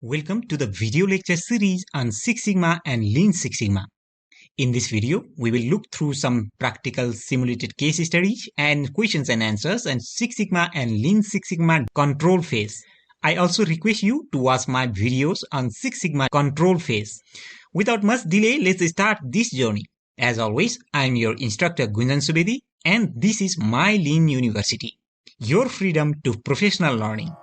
Welcome to the video lecture series on Six Sigma and Lean Six Sigma. In this video, we will look through some practical simulated case studies and questions and answers on Six Sigma and Lean Six Sigma control phase. I also request you to watch my videos on Six Sigma control phase. Without much delay, let's start this journey. As always, I am your instructor Gunjan Subedi and this is my Lean University. Your freedom to professional learning.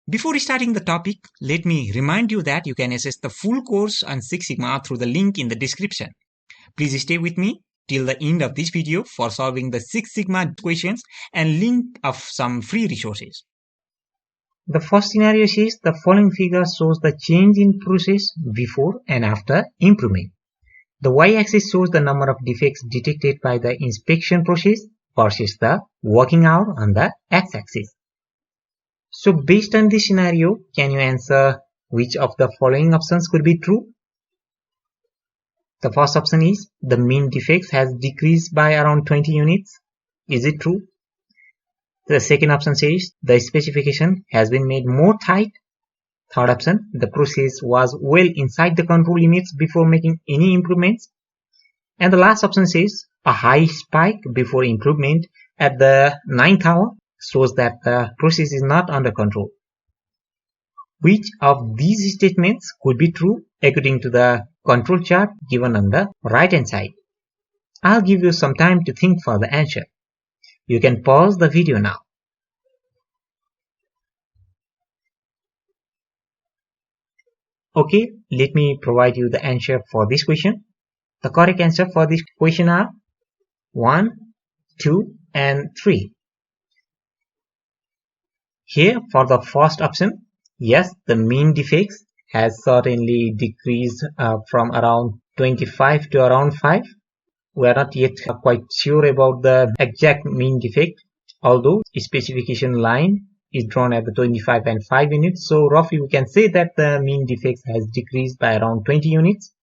Before starting the topic, let me remind you that you can access the full course on Six Sigma through the link in the description. Please stay with me till the end of this video for solving the Six Sigma questions and link of some free resources. The first scenario says the following figure shows the change in process before and after improvement. The y-axis shows the number of defects detected by the inspection process versus the working hour on the x-axis. So based on this scenario, can you answer which of the following options could be true? The first option is the mean defects has decreased by around 20 units. Is it true? The second option says the specification has been made more tight. Third option, the process was well inside the control limits before making any improvements. And the last option says a high spike before improvement at the 9th hour shows that the process is not under control. Which of these statements could be true according to the control chart given on the right hand side? I'll give you some time to think for the answer. You can pause the video now. Okay, let me provide you the answer for this question. The correct answer for this question are 1, 2 and 3. Here for the first option, yes, the mean defects has certainly decreased from around 25 to around 5. We are not yet quite sure about the exact mean defect, although specification line is drawn at the 25 and 5 units. So roughly we can say that the mean defects has decreased by around 20 units.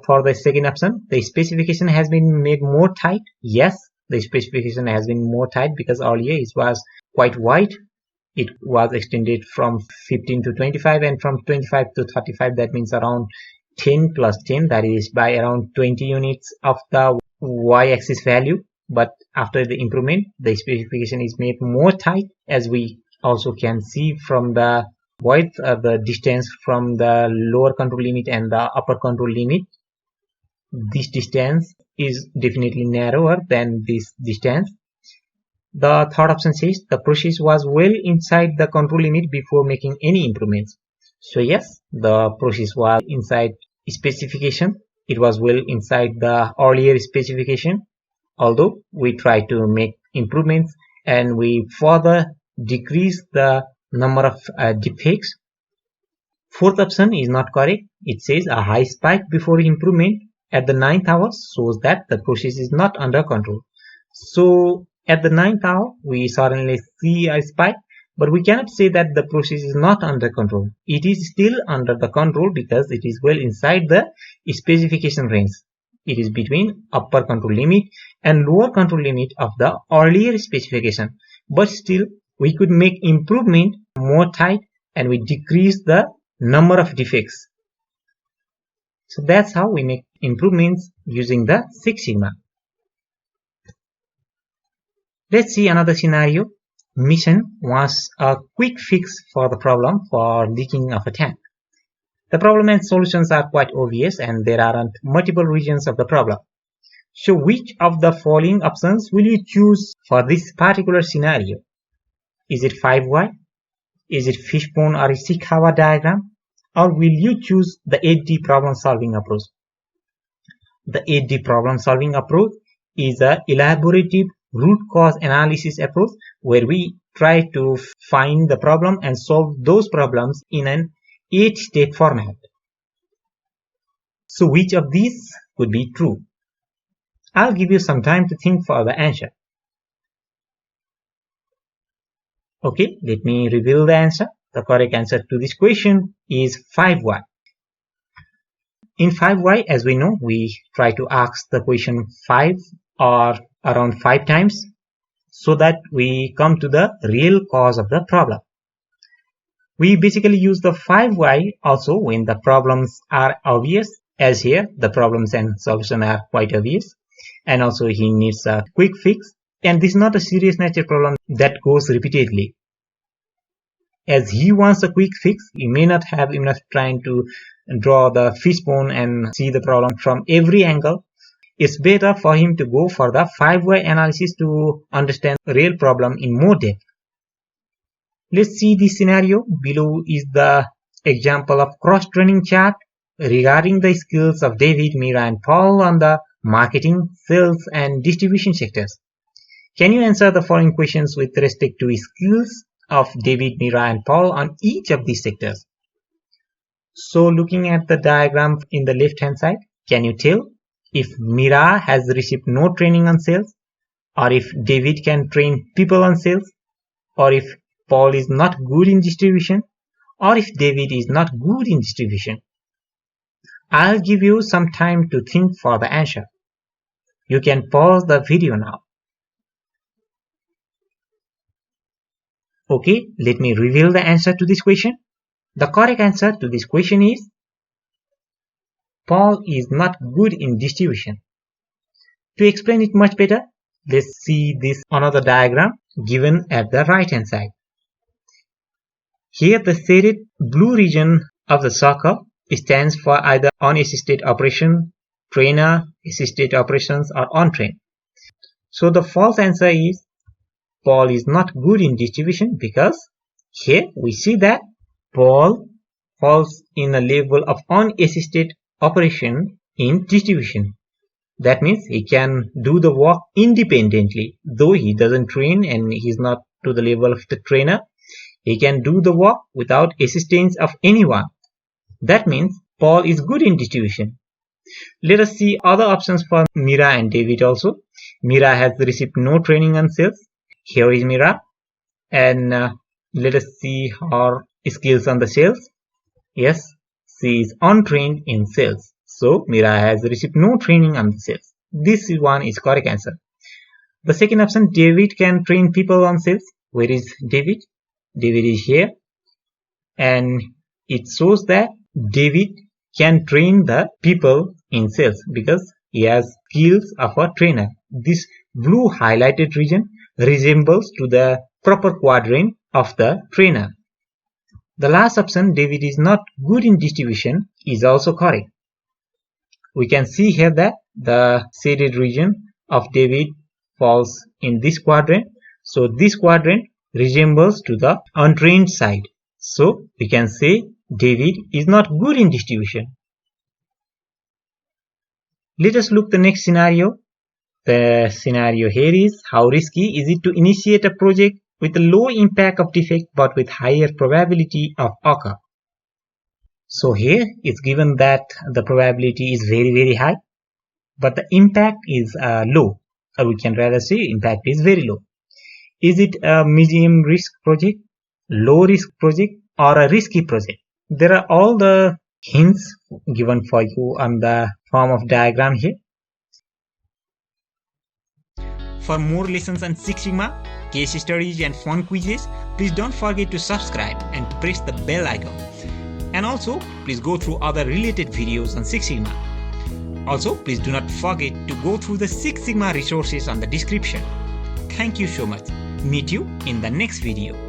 For the second option, the specification has been made more tight. Yes, the specification has been more tight because earlier it was quite wide. It was extended from 15 to 25 and from 25 to 35, that means around 10 plus 10, that is by around 20 units of the y-axis value. But after the improvement, the specification is made more tight, as we also can see from the width of the distance from the lower control limit and the upper control limit. This distance is definitely narrower than this distance. The third option says the process was well inside the control limit before making any improvements. So yes, the process was inside specification. It was well inside the earlier specification, although we tried to make improvements and we further decreased the number of defects. Fourth option is not correct. It says a high spike before improvement at the 9th hour shows that the process is not under control. So at the 9th hour, we certainly see a spike, but we cannot say that the process is not under control. It is still under the control because it is well inside the specification range. It is between upper control limit and lower control limit of the earlier specification. But still, we could make improvement more tight and we decrease the number of defects. So that's how we make improvements using the Six Sigma. Let's see another scenario. Mission wants a quick fix for the problem for leaking of a tank. The problem and solutions are quite obvious and there aren't multiple regions of the problem. So which of the following options will you choose for this particular scenario? Is it 5Y? Is it fishbone or Ishikawa diagram? Or will you choose the 8D problem solving approach? The 8D problem solving approach is an elaborative root cause analysis approach where we try to find the problem and solve those problems in an 8-step format. So which of these could be true? I'll give you some time to think for the answer. Okay, let me reveal the answer. The correct answer to this question is 5y. In 5y, as we know, we try to ask the question 5 or around 5 times so that we come to the real cause of the problem. We basically use the 5y also when the problems are obvious, as here the problems and solution are quite obvious, and also he needs a quick fix, and this is not a serious nature problem that goes repeatedly. As he wants a quick fix, he may not have enough time to draw the fishbone and see the problem from every angle. It's better for him to go for the 5y analysis to understand the real problem in more depth. Let's see this scenario. Below is the example of cross-training chart regarding the skills of David, Mira and Paul on the marketing, sales and distribution sectors. Can you answer the following questions with respect to skills of David, Mira and Paul on each of these sectors? So looking at the diagram in the left hand side, can you tell if Mira has received no training on sales, or if David can train people on sales, or if Paul is not good in distribution, or if David is not good in distribution? I'll give you some time to think for the answer. You can pause the video now. Okay, let me reveal the answer to this question. The correct answer to this question is Paul is not good in distribution. To explain it much better, let's see this another diagram given at the right hand side. Here the shaded blue region of the circle stands for either unassisted operation, trainer, assisted operations or on-train. So the false answer is Paul is not good in distribution, because here we see that Paul falls in a level of unassisted operation in distribution. That means he can do the work independently, though he doesn't train and he's not to the level of the trainer. He can do the work without assistance of anyone. That means Paul is good in distribution. Let us see other options for Mira and David also. Mira has received no training on sales. Here is Mira, and let us see her skills on the sales. Yes, she is untrained in sales. So Mira has received no training on the sales. This one is correct answer. The second option, David can train people on sales. Where is David? David is here, and it shows that David can train the people in sales because he has skills of a trainer. This blue highlighted region resembles to the proper quadrant of the trainer. The last option, David is not good in distribution, is also correct. We can see here that the shaded region of David falls in this quadrant. So this quadrant resembles to the untrained side. So we can say David is not good in distribution. Let us look the next scenario. The scenario here is, how risky is it to initiate a project with a low impact of defect but with higher probability of occur? So here it's given that the probability is very high, but the impact is low, or we can rather say impact is very low. Is it a medium risk project, low risk project, or a risky project? There are all the hints given for you on the form of diagram here. For more lessons on Six Sigma, case studies and fun quizzes, please don't forget to subscribe and press the bell icon. And also, please go through other related videos on Six Sigma. Also, please do not forget to go through the Six Sigma resources on the description. Thank you so much. Meet you in the next video.